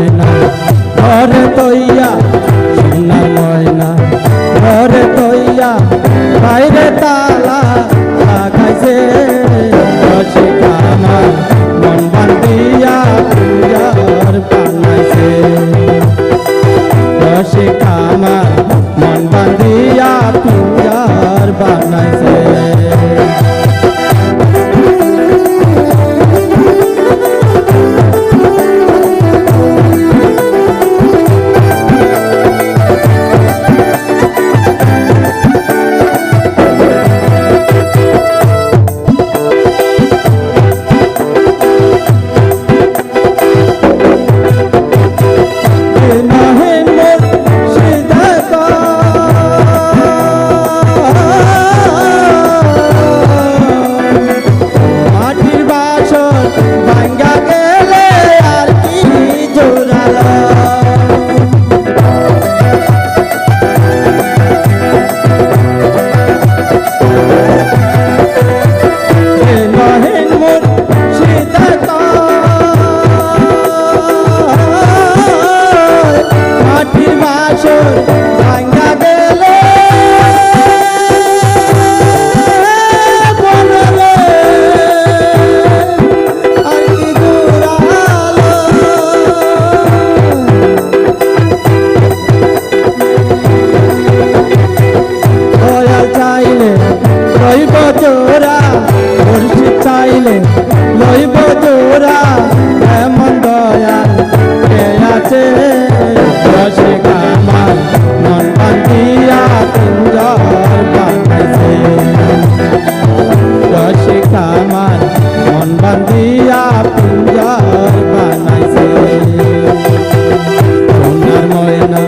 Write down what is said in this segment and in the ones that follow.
ময়না ঘরে তৈয়া সোনার ময়না ঘরে তৈয়া বাইরে তালা লাগাইছে রসিক আমার মন বান্ধিয়া পিঞ্জর বানাইছে রসিক আমার মন বান্ধিয়া পিঞ্জর বানাইছে লইব জোড়া এমন দয়াল কে আছে রসিক আমার মন বান্ধিয়া পিঞ্জর বানাইছে রসিক আমার মন বান্ধিয়া পিঞ্জর বানাইছে সোনার ময়না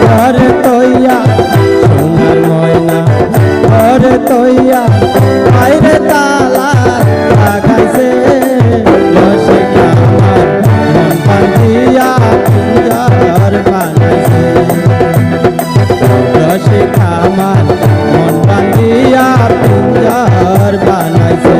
ঘরে তৈয়া সোনার ময়না ঘরে তৈয়া বাইরে তালা লাগাইছে রসিক আমার মন বান্ধিয়া পিঞ্জর বানাইছে রসিক আমার মন বান্ধিয়া পিঞ্জর বানাইছে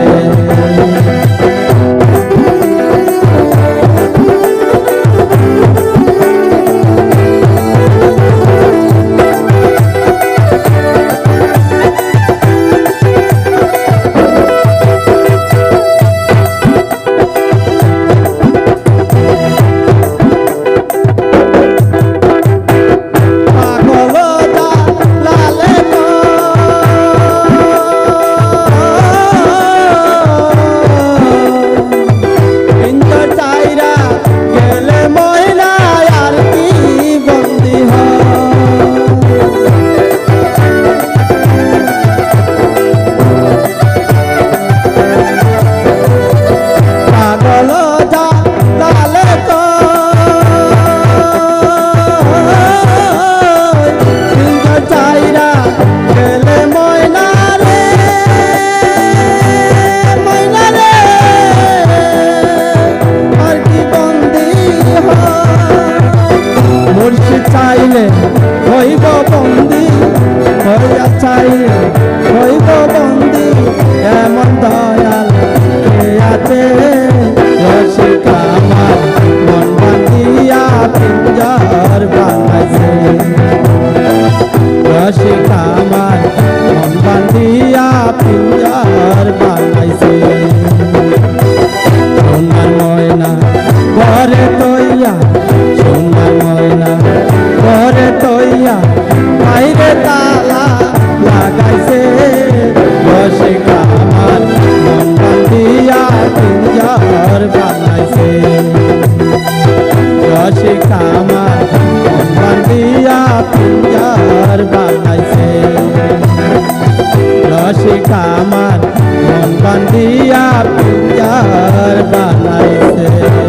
চাইলে হইব বন্দি হইয়া চাইলে হইব বন্দি এমন দয়াল কে আছে রসিক আমার মন বান্ধিয়া পিঞ্জর বানাইছে রসিক আমার মন বান্ধিয়া পিঞ্জর বানাইছে সোনার ময়না ঘরে তৈয়া সোনার ময়না ঘরে তৈয়া বাইরে তালা লাগাইছে রসিক আমার মন বান্ধিয়া পিঞ্জর বানাইছে রসিক আমার মন বান্ধিয়া পিঞ্জর বানাইছে রসিক আমার মন বান্ধিয়া পিঞ্জর বানাইছে।